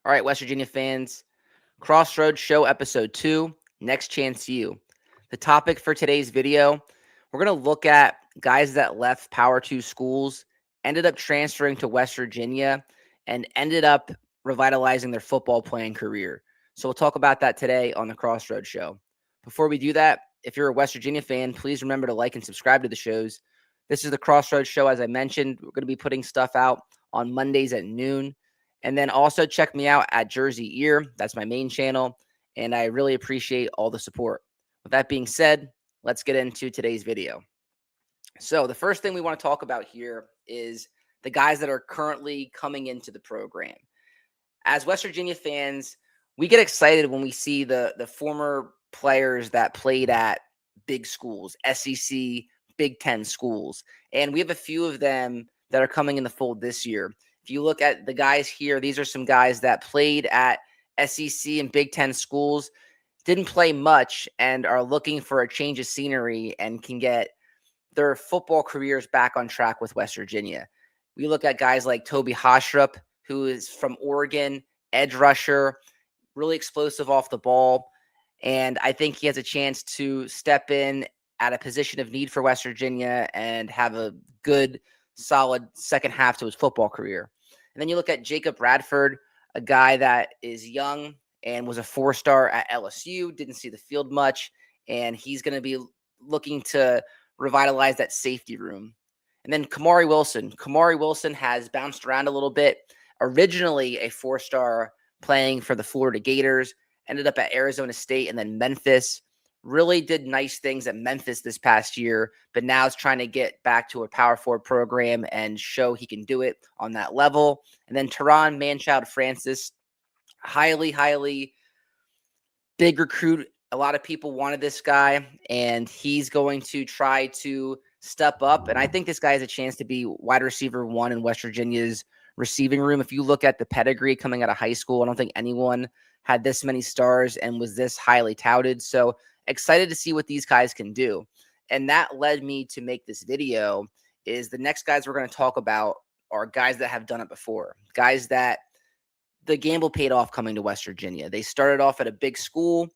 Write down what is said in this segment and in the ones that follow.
All right, West Virginia fans, Crossroads Show Episode 2, Next Chance U. The topic for today's video, we're going to look at guys that left Power 2 schools, ended up transferring to West Virginia, and ended up revitalizing their football playing career. So we'll talk about that today on the Crossroads Show. Before we do that, if you're a West Virginia fan, please remember to like and subscribe to the shows. This is the Crossroads Show. As I mentioned, we're going to be putting stuff out on Mondays at noon. And then also check me out at Jersey Ear. That's my main channel. And I really appreciate all the support. With that being said, let's get into today's video. So the first thing we want to talk about here is the guys that are currently coming into the program. As West Virginia fans, we get excited when we see the former players that played at big schools, SEC, Big Ten schools. And we have a few of them that are coming in the fold this year. If you look at the guys here, these are some guys that played at SEC and Big Ten schools, didn't play much, and are looking for a change of scenery and can get their football careers back on track with West Virginia. We look at guys like Tobi Haastrup, who is from Oregon, edge rusher, really explosive off the ball. And I think he has a chance to step in at a position of need for West Virginia and have a good, solid second half to his football career. And then you look at Jacob Bradford, a guy that is young and was a 4-star at LSU, didn't see the field much, and he's going to be looking to revitalize that safety room. And then Kamari Wilson. Kamari Wilson has bounced around a little bit. Originally a 4-star playing for the Florida Gators, ended up at Arizona State and then Memphis. Really did nice things at Memphis this past year, but now is trying to get back to a Power 4 program and show he can do it on that level. And then Taron Manchild-Francis, highly big recruit. A lot of people wanted this guy, and he's going to try to step up. And I think this guy has a chance to be wide receiver 1 in West Virginia's receiving room. If you look at the pedigree coming out of high school, I don't think anyone had this many stars and was this highly touted. So excited to see what these guys can do. And that led me to make this video. Is the next guys we're going to talk about are guys that have done it before, guys that the gamble paid off coming to West Virginia. They started off at a big school,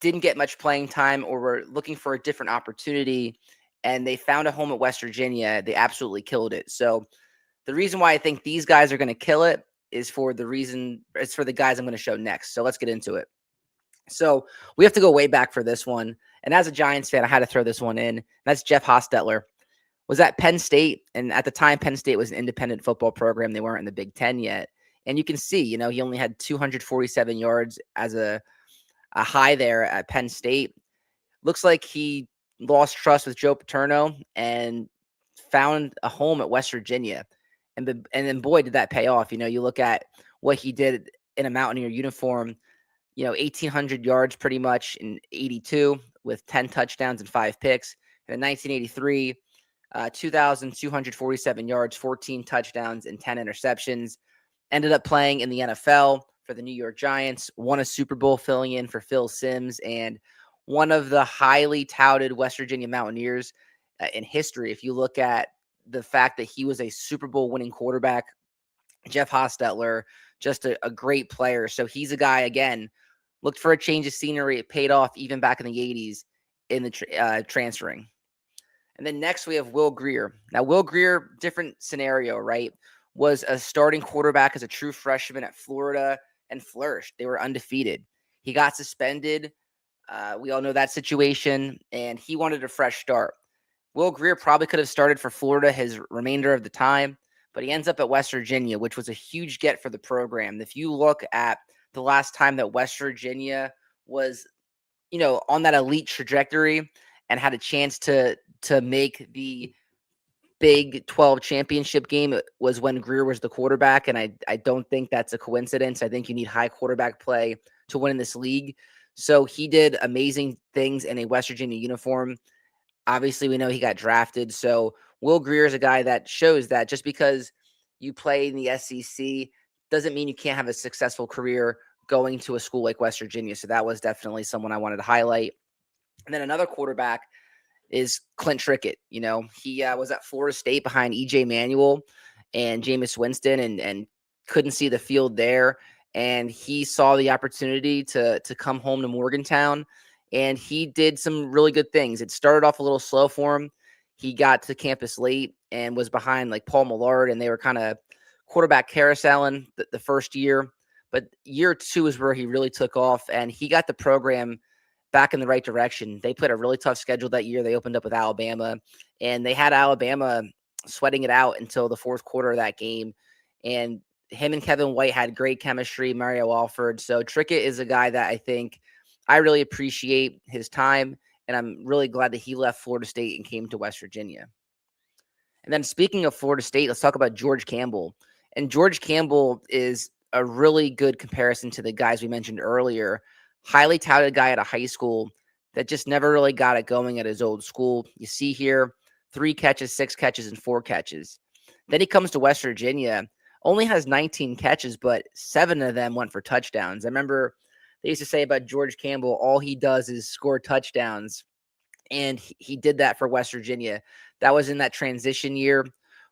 didn't get much playing time, or were looking for a different opportunity, and they found a home at West Virginia. They absolutely killed it. So the reason why I think these guys are going to kill it is for the guys I'm going to show next. So let's get into it. So we have to go way back for this one. And as a Giants fan, I had to throw this one in. That's Jeff Hostetler. Was at Penn State. And at the time, Penn State was an independent football program. They weren't in the Big Ten yet. And you can see, he only had 247 yards as a high there at Penn State. Looks like he lost trust with Joe Paterno and found a home at West Virginia. And then, boy, did that pay off. You look at what he did in a Mountaineer uniform, 1,800 yards pretty much in 82 with 10 touchdowns and 5 picks. And in 1983, 2,247 yards, 14 touchdowns, and 10 interceptions. Ended up playing in the NFL for the New York Giants, won a Super Bowl filling in for Phil Simms, and one of the highly touted West Virginia Mountaineers in history. If you look at the fact that he was a Super Bowl winning quarterback, Jeff Hostetler, just a great player. So he's a guy, again, looked for a change of scenery. It paid off even back in the 80s in the transferring. And then next we have Will Grier. Now, Will Grier, different scenario, right? Was a starting quarterback as a true freshman at Florida and flourished. They were undefeated. He got suspended. We all know that situation, and he wanted a fresh start. Will Grier probably could have started for Florida his remainder of the time, but he ends up at West Virginia, which was a huge get for the program. If you look at the last time that West Virginia was, on that elite trajectory and had a chance to make the Big 12 championship game, was when Grier was the quarterback, and I don't think that's a coincidence. I think you need high quarterback play to win in this league. So he did amazing things in a West Virginia uniform. Obviously, we know he got drafted. So Will Grier is a guy that shows that just because you play in the SEC doesn't mean you can't have a successful career going to a school like West Virginia. So that was definitely someone I wanted to highlight. And then another quarterback is Clint Trickett. He was at Florida State behind E.J. Manuel and Jameis Winston and couldn't see the field there. and he saw the opportunity to come home to Morgantown, and he did some really good things. It started off a little slow for him. He got to campus late and was behind like Paul Millard, and they were kind of quarterback carouseling the first year. But year two is where he really took off, and he got the program back in the right direction. They played a really tough schedule that year. They opened up with Alabama, and they had Alabama sweating it out until the fourth quarter of that game. And him and Kevin White had great chemistry, Mario Alford. So Trickett is a guy that I think I really appreciate his time, and I'm really glad that he left Florida State and came to West Virginia. And then speaking of Florida State, let's talk about George Campbell. And George Campbell is a really good comparison to the guys we mentioned earlier. Highly touted guy at a high school that just never really got it going at his old school. You see here, 3 catches, 6 catches, and 4 catches. Then he comes to West Virginia, only has 19 catches, but 7 of them went for touchdowns. I remember they used to say about George Campbell, all he does is score touchdowns. And he did that for West Virginia. That was in that transition year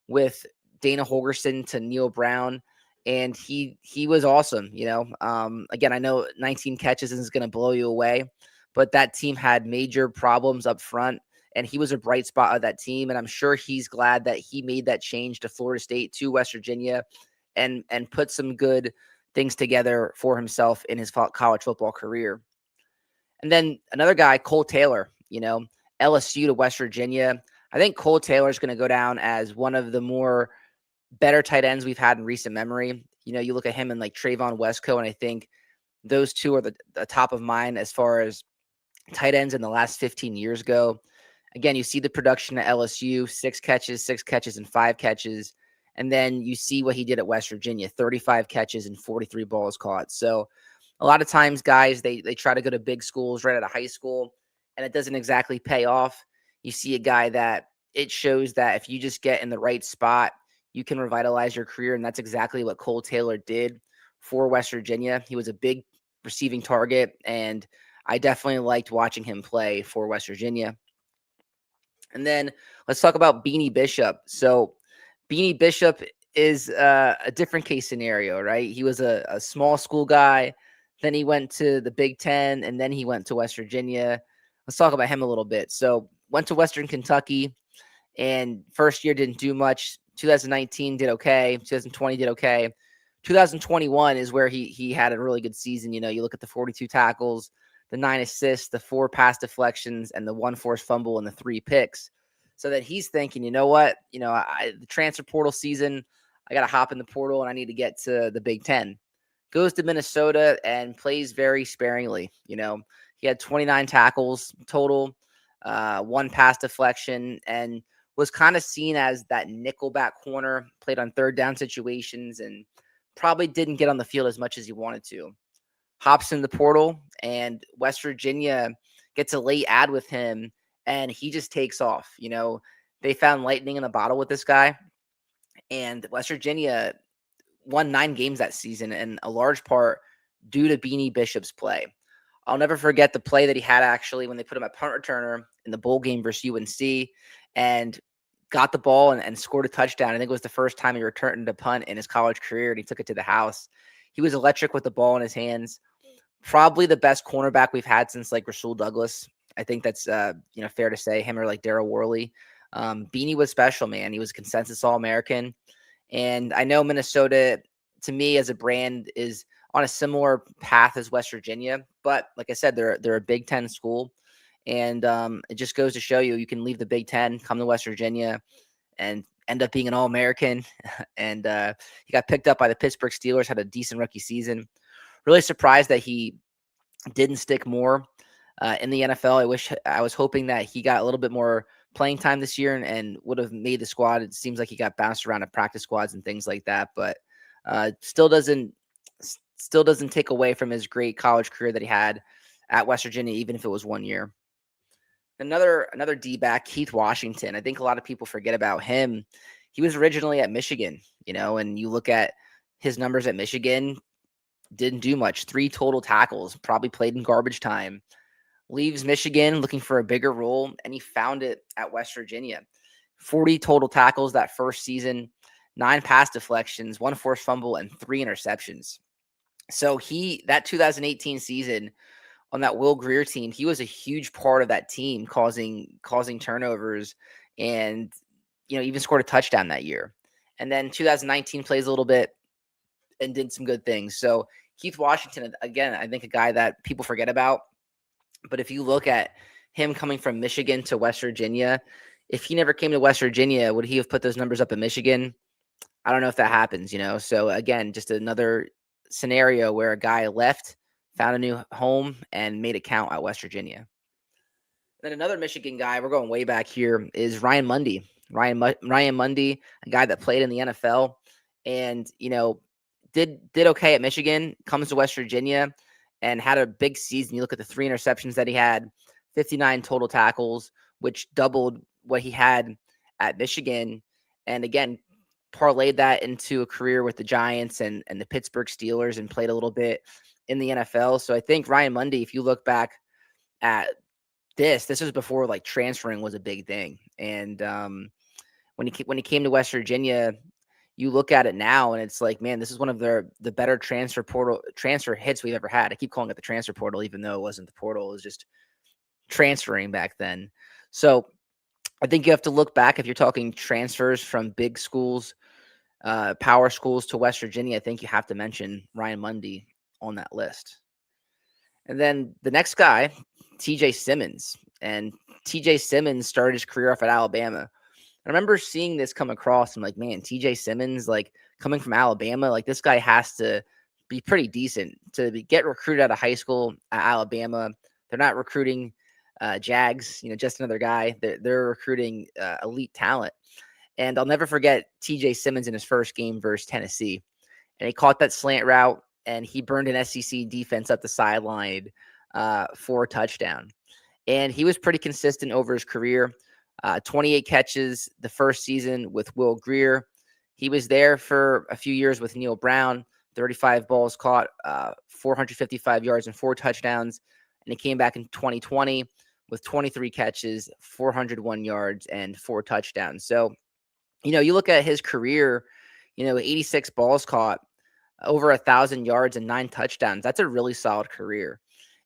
with Dana Holgerson to Neil Brown, and he was awesome. Again, I know 19 catches isn't going to blow you away, but that team had major problems up front, and he was a bright spot of that team. And I'm sure he's glad that he made that change to Florida State, to West Virginia, and put some good things together for himself in his college football career. And then another guy, Kole Taylor, LSU to West Virginia. I think Kole Taylor is going to go down as one of the more better tight ends we've had in recent memory. You look at him and like Trayvon Westco, and I think those two are the top of mind as far as tight ends in the last 15 years go. Again, you see the production at LSU, 6 catches, and 5 catches. And then you see what he did at West Virginia, 35 catches and 43 balls caught. So a lot of times guys, they try to go to big schools right out of high school, and it doesn't exactly pay off. You see a guy that it shows that if you just get in the right spot, you can revitalize your career. And that's exactly what Kole Taylor did for West Virginia. He was a big receiving target, and I definitely liked watching him play for West Virginia. And then let's talk about Beanie Bishop. So Beanie Bishop is a different case scenario, right? He was a small school guy. Then he went to the Big Ten, and then he went to West Virginia. Let's talk about him a little bit. So went to Western Kentucky, and first year didn't do much. 2019 did okay. 2020 did okay. 2021 is where he had a really good season. You look at the 42 tackles, the 9 assists, the 4 pass deflections, and the 1 forced fumble and the 3 picks. So that he's thinking, you know what? The transfer portal season, I got to hop in the portal and I need to get to the Big Ten. Goes to Minnesota and plays very sparingly. He had 29 tackles total, 1 pass deflection, and was kind of seen as that nickelback corner, played on third down situations, and probably didn't get on the field as much as he wanted to. Hops in the portal, and West Virginia gets a late ad with him, and he just takes off. They found lightning in a bottle with this guy, and West Virginia won 9 games that season, and a large part due to Beanie Bishop's play. I'll never forget the play that he had actually when they put him at punt returner in the bowl game versus UNC, and got the ball and scored a touchdown. I think it was the first time he returned a punt in his college career, and he took it to the house. He was electric with the ball in his hands. Probably the best cornerback we've had since like Rasul Douglas. I think that's fair to say. Him or like Darryl Worley. Beanie was special, man. He was a consensus All-American. And I know Minnesota, to me as a brand, is on a similar path as West Virginia. But like I said, they're a Big Ten school. And it just goes to show you can leave the Big Ten, come to West Virginia, and end up being an All-American. And he got picked up by the Pittsburgh Steelers, had a decent rookie season. Really surprised that he didn't stick more in the NFL. I was hoping that he got a little bit more playing time this year and would have made the squad. It seems like he got bounced around at practice squads and things like that, but still doesn't take away from his great college career that he had at West Virginia, even if it was 1 year. Another D-back, Keith Washington. I think a lot of people forget about him. He was originally at Michigan, and you look at his numbers at Michigan, didn't do much. 3 total tackles, probably played in garbage time. Leaves Michigan looking for a bigger role, and he found it at West Virginia. 40 total tackles that first season, 9 pass deflections, 1 forced fumble, and 3 interceptions. So that 2018 season on that Will Grier team, he was a huge part of that team, causing turnovers, and even scored a touchdown that year. And then 2019 plays a little bit and did some good things. So Keith Washington, again, I think a guy that people forget about. But if you look at him coming from Michigan to West Virginia, if he never came to West Virginia, would he have put those numbers up in Michigan? I don't know if that happens, So again, just another scenario where a guy left, found a new home, and made it count at West Virginia. Then another Michigan guy, we're going way back here, is Ryan Mundy. Ryan Mundy, a guy that played in the NFL and, did okay at Michigan, comes to West Virginia and had a big season. You look at the 3 interceptions that he had, 59 total tackles, which doubled what he had at Michigan. And again, parlayed that into a career with the Giants and the Pittsburgh Steelers and played a little bit in the NFL. So I think Ryan Mundy, if you look back at this was before like transferring was a big thing. And when he came to West Virginia, you look at it now and it's like, man, this is one of the better transfer hits we've ever had. I keep calling it the transfer portal, even though it wasn't the portal, it was just transferring back then. So I think you have to look back if you're talking transfers from big schools, power schools to West Virginia. I think you have to mention Ryan Mundy on that list. And then the next guy, TJ Simmons. And TJ Simmons started his career off at Alabama. I remember seeing this come across. I'm like, man, TJ Simmons, like coming from Alabama, like this guy has to be pretty decent to get recruited out of high school at Alabama. They're not recruiting Jags, just another guy. They're recruiting elite talent. And I'll never forget TJ Simmons in his first game versus Tennessee. And he caught that slant route and he burned an SEC defense up the sideline for a touchdown. And he was pretty consistent over his career. 28 catches the first season with Will Grier. He was there for a few years with Neil Brown, 35 balls caught, 455 yards and 4 touchdowns. And he came back in 2020 with 23 catches, 401 yards and 4 touchdowns. So, you look at his career, 86 balls caught, over 1,000 yards and 9 touchdowns. That's a really solid career.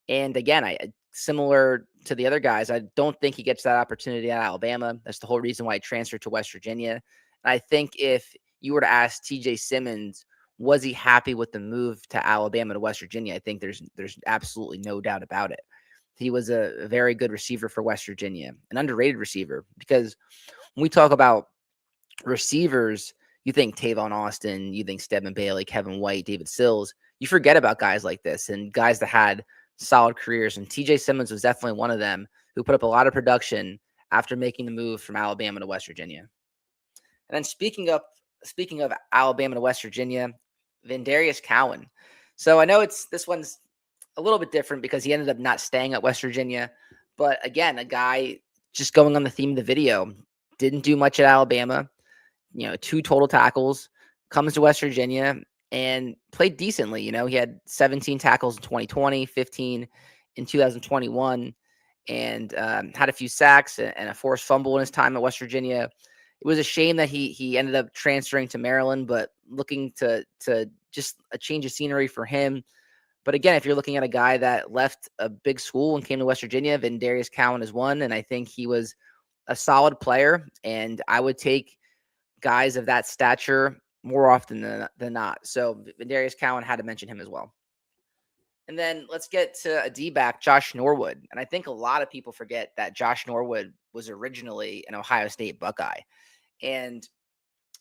And again, similar to the other guys, I don't think he gets that opportunity at Alabama. That's the whole reason why he transferred to West Virginia. And I think if you were to ask TJ Simmons, was he happy with the move to Alabama to West Virginia? I think there's absolutely no doubt about it. He was a very good receiver for West Virginia, an underrated receiver, because when we talk about receivers, you think Tavon Austin, you think Stedman Bailey, Kevin White, David Sills. You forget about guys like this and guys that had solid careers. And TJ Simmons was definitely one of them who put up a lot of production after making the move from Alabama to West Virginia. And then speaking of Alabama to West Virginia, Vandarius Cowan. So I know this one's a little bit different because he ended up not staying at West Virginia. But again, a guy, just going on the theme of the video, didn't do much at Alabama. 2 total tackles, comes to West Virginia and played decently. He had 17 tackles in 2020, 15 in 2021, and had a few sacks and a forced fumble in his time at West Virginia. It was a shame that he ended up transferring to Maryland, but looking to just a change of scenery for him. But again, if you're looking at a guy that left a big school and came to West Virginia, Vandarius Cowan is one, and I think he was a solid player, and I would take guys of that stature more often than not. So Vandarius Cowan, had to mention him as well. And then let's get to a D-back, Josh Norwood. And I think a lot of people forget that Josh Norwood was originally an Ohio State Buckeye. And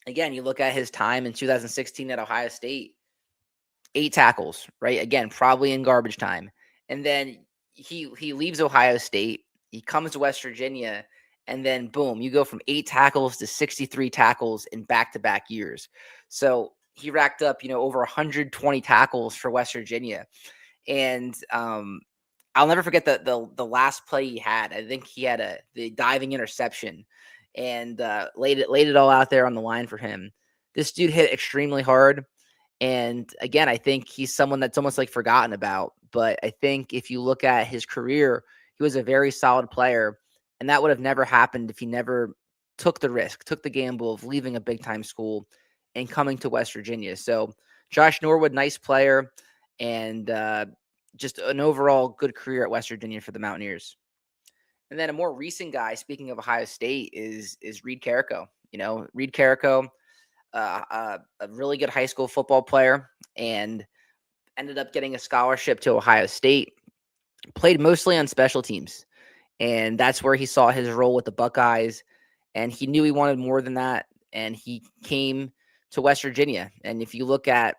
again, you look at his time in 2016 at Ohio State, 8 tackles, right? Again, probably in garbage time. And then he leaves Ohio State. He comes to West Virginia. And then, boom, you go from 8 tackles to 63 tackles in back-to-back years. So he racked up, over 120 tackles for West Virginia. And I'll never forget the last play he had. I think he had the diving interception and laid it all out there on the line for him. This dude hit extremely hard. And again, I think he's someone that's almost like forgotten about. But I think if you look at his career, he was a very solid player. And that would have never happened if he never took the risk, took the gamble of leaving a big-time school and coming to West Virginia. So Josh Norwood, nice player. and just an overall good career at West Virginia for the Mountaineers. And then a more recent guy, speaking of Ohio State, is Reed Carrico. Reed Carrico, a really good high school football player, and ended up getting a scholarship to Ohio State. Played mostly on special teams, and that's where he saw his role with the Buckeyes, and he knew he wanted more than that, and he came to West Virginia. And if you look at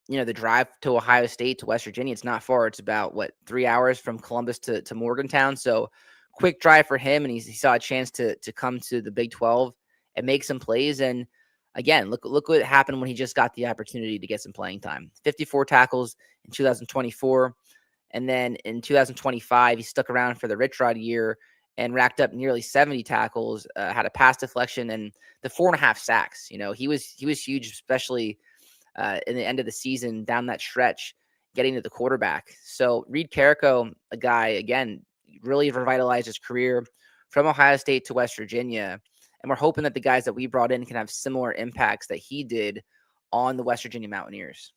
the drive to Ohio State to West Virginia, it's not far. It's about 3 hours from Columbus to Morgantown. So quick drive for him, and he saw a chance to come to the Big 12 and make some plays. And again, look what happened when he just got the opportunity to get some playing time. 54 tackles in 2024. And then in 2025, he stuck around for the Rich Rod year and racked up nearly 70 tackles, had a pass deflection, and the 4.5 sacks. He was huge, especially in the end of the season down that stretch, getting to the quarterback. So Reed Carrico, a guy, again, really revitalized his career from Ohio State to West Virginia. And we're hoping that the guys that we brought in can have similar impacts that he did on the West Virginia Mountaineers.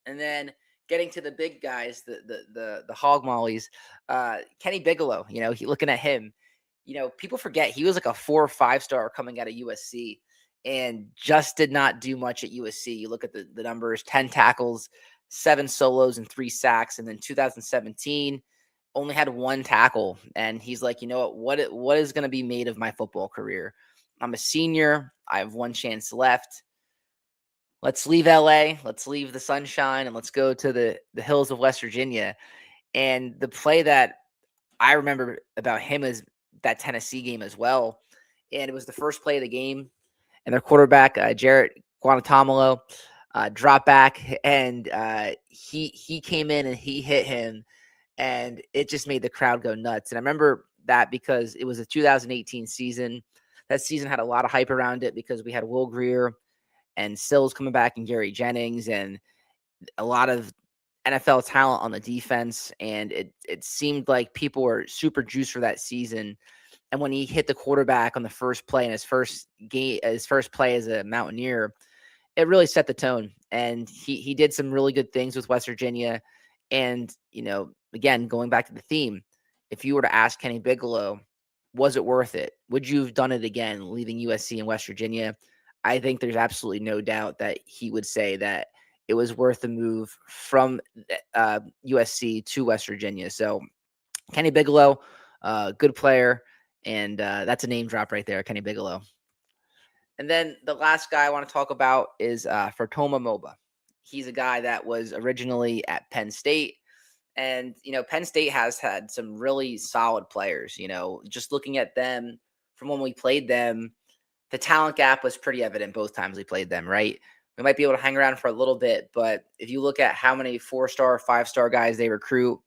And then getting to the big guys, the hog mollies, Kenny Bigelow, looking at him, people forget he was like a 4 or 5-star coming out of USC and just did not do much at USC. You look at the numbers, 10 tackles, 7 solos and 3 sacks. And then 2017 only had 1 tackle. And he's like, what is going to be made of my football career? I'm a senior. I have 1 chance left. Let's leave LA, let's leave the sunshine, and let's go to the hills of West Virginia. And the play that I remember about him is that Tennessee game as well. And it was the first play of the game, and their quarterback, Jarrett Guantanamo, dropped back, and he came in and he hit him, and it just made the crowd go nuts. And I remember that because it was a 2018 season. That season had a lot of hype around it because we had Will Grier and Sills coming back and Gary Jennings and a lot of NFL talent on the defense. And it seemed like people were super juiced for that season. And when he hit the quarterback on the first play in his first play as a Mountaineer, it really set the tone. And he did some really good things with West Virginia. And, again, going back to the theme, if you were to ask Kenny Bigelow, was it worth it? Would you have done it again, leaving USC and West Virginia? I think there's absolutely no doubt that he would say that it was worth the move from USC to West Virginia. So Kenny Bigelow, good player, and that's a name drop right there, Kenny Bigelow. And then the last guy I want to talk about is Fertoma Moba. He's a guy that was originally at Penn State. And, Penn State has had some really solid players. Just looking at them from when we played them, the talent gap was pretty evident both times we played them, right? We might be able to hang around for a little bit, but if you look at how many 4-star, 5-star guys they recruit,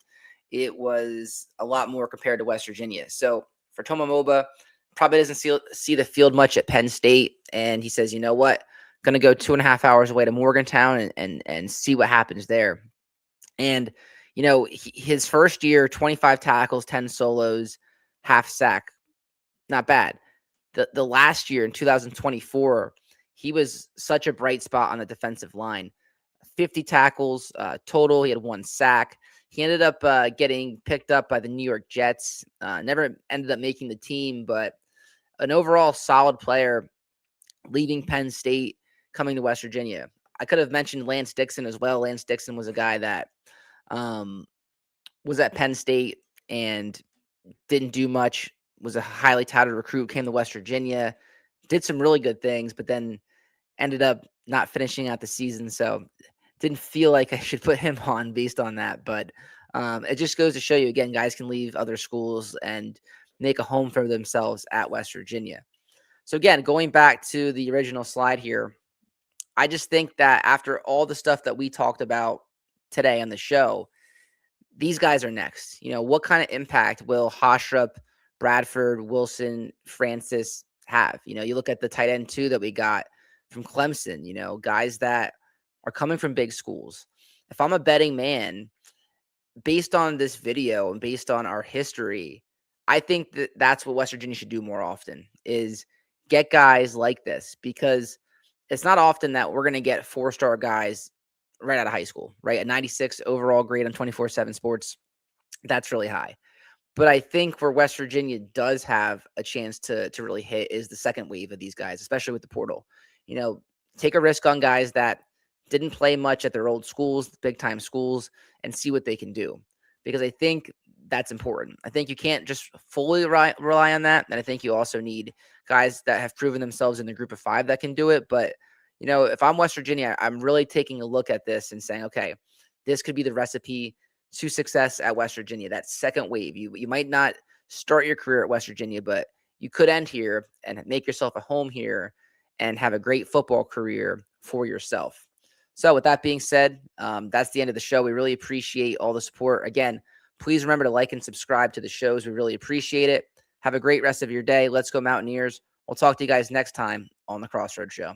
it was a lot more compared to West Virginia. So for Fertoma Moba, probably doesn't see the field much at Penn State, and he says, you know what, going to go 2.5 hours away to Morgantown and see what happens there. And his first year, 25 tackles, 10 solos, half sack, not bad. The last year in 2024, he was such a bright spot on the defensive line. 50 tackles total. He had 1 sack. He ended up getting picked up by the New York Jets. Never ended up making the team, but an overall solid player leaving Penn State, coming to West Virginia. I could have mentioned Lance Dixon as well. Lance Dixon was a guy that was at Penn State and didn't do much, was a highly touted recruit, came to West Virginia, did some really good things, but then ended up not finishing out the season. So didn't feel like I should put him on based on that. But it just goes to show you, again, guys can leave other schools and make a home for themselves at West Virginia. So again, going back to the original slide here, I just think that after all the stuff that we talked about today on the show, these guys are next. What kind of impact will Haastrup, Bradford, Wilson, Francis have? You look at the tight end too that we got from Clemson, guys that are coming from big schools. If I'm a betting man, based on this video and based on our history, I think that that's what West Virginia should do more often, is get guys like this, because it's not often that we're going to get 4-star guys right out of high school, right? A 96 overall grade on 24/7 Sports. That's really high. But I think where West Virginia does have a chance to really hit is the second wave of these guys, especially with the portal. You know, take a risk on guys that didn't play much at their old schools, big time schools, and see what they can do. Because I think that's important. I think you can't just fully rely on that. And I think you also need guys that have proven themselves in the group of five that can do it. But, you know, if I'm West Virginia, I'm really taking a look at this and saying, okay, this could be the recipe to success at West Virginia. That second wave. You might not start your career at West Virginia, but you could end here and make yourself a home here and have a great football career for yourself. So with that being said, that's the end of the show. We really appreciate all the support. Again, please remember to like and subscribe to the shows. We really appreciate it. Have a great rest of your day. Let's go Mountaineers. We'll talk to you guys next time on the Crossroads Show.